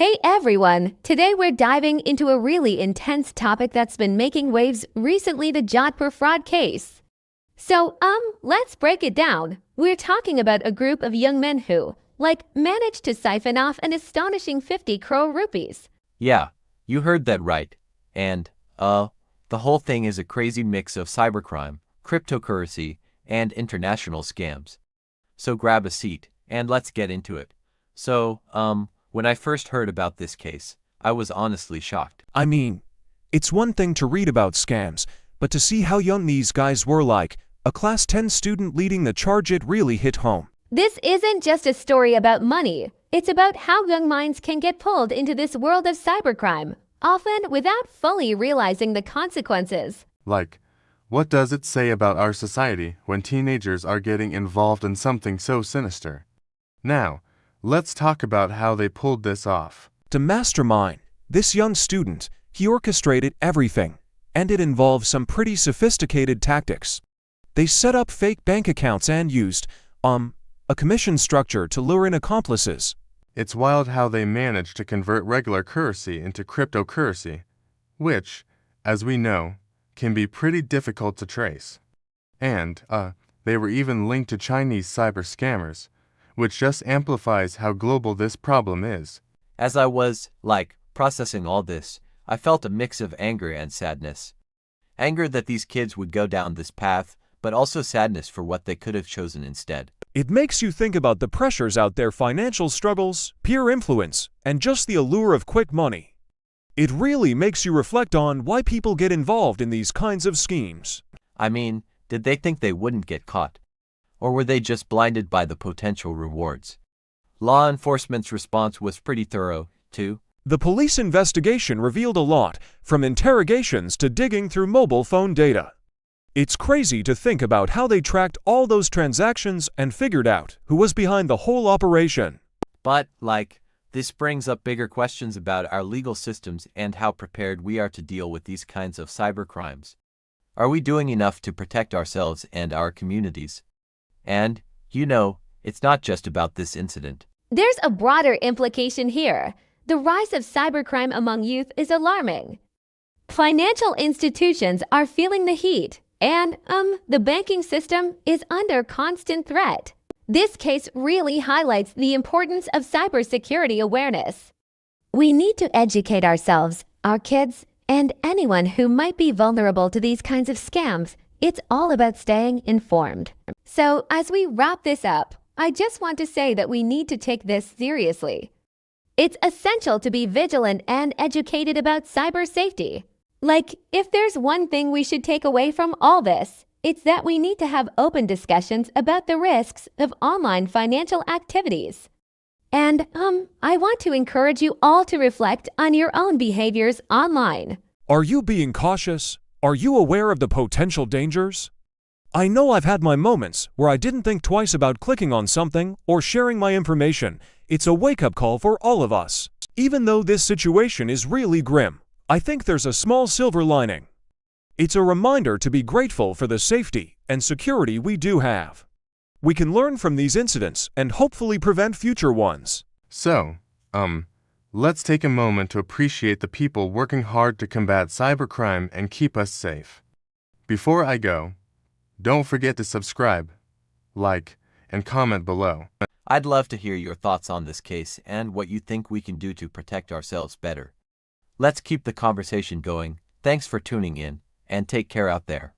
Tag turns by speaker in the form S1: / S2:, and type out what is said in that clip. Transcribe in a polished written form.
S1: Hey everyone! Today we're diving into a really intense topic that's been making waves recently, the Jodhpur fraud case. Let's break it down. We're talking about a group of young men who, managed to siphon off an astonishing 50 crore rupees.
S2: Yeah, you heard that right. And, the whole thing is a crazy mix of cybercrime, cryptocurrency, and international scams. So grab a seat, and let's get into it. When I first heard about this case, I was honestly shocked.
S3: I mean, it's one thing to read about scams, but to see how young these guys were, like a class 10 student leading the charge, it really hit home.
S1: This isn't just a story about money. It's about how young minds can get pulled into this world of cybercrime, often without fully realizing the consequences.
S4: What does it say about our society when teenagers are getting involved in something so sinister? Now, let's talk about how they pulled this off.
S3: To mastermind, this young student, he orchestrated everything, and it involved some pretty sophisticated tactics. They set up fake bank accounts and used, a commission structure to lure in accomplices.
S4: It's wild how they managed to convert regular currency into cryptocurrency, which, as we know, can be pretty difficult to trace. And, they were even linked to Chinese cyber scammers, which just amplifies how global this problem is.
S2: As I was, processing all this, I felt a mix of anger and sadness. Anger that these kids would go down this path, but also sadness for what they could have chosen instead.
S3: It makes you think about the pressures out there: financial struggles, peer influence, and just the allure of quick money. It really makes you reflect on why people get involved in these kinds of schemes.
S2: I mean, did they think they wouldn't get caught? Or were they just blinded by the potential rewards? Law enforcement's response was pretty thorough, too.
S3: The police investigation revealed a lot, from interrogations to digging through mobile phone data. It's crazy to think about how they tracked all those transactions and figured out who was behind the whole operation.
S2: But, this brings up bigger questions about our legal systems and how prepared we are to deal with these kinds of cybercrimes. Are we doing enough to protect ourselves and our communities? And, it's not just about this incident.
S1: There's a broader implication here. The rise of cybercrime among youth is alarming. Financial institutions are feeling the heat, and, the banking system is under constant threat. This case really highlights the importance of cybersecurity awareness. We need to educate ourselves, our kids, and anyone who might be vulnerable to these kinds of scams. It's all about staying informed. So, as we wrap this up, I just want to say that we need to take this seriously. It's essential to be vigilant and educated about cyber safety. If there's one thing we should take away from all this, it's that we need to have open discussions about the risks of online financial activities. And, I want to encourage you all to reflect on your own behaviors online.
S3: Are you being cautious? Are you aware of the potential dangers? I know I've had my moments where I didn't think twice about clicking on something or sharing my information. It's a wake-up call for all of us. Even though this situation is really grim, I think there's a small silver lining. It's a reminder to be grateful for the safety and security we do have. We can learn from these incidents and hopefully prevent future ones.
S4: So, let's take a moment to appreciate the people working hard to combat cybercrime and keep us safe. Before I go, don't forget to subscribe, like, and comment below.
S2: I'd love to hear your thoughts on this case and what you think we can do to protect ourselves better. Let's keep the conversation going. Thanks for tuning in, and take care out there.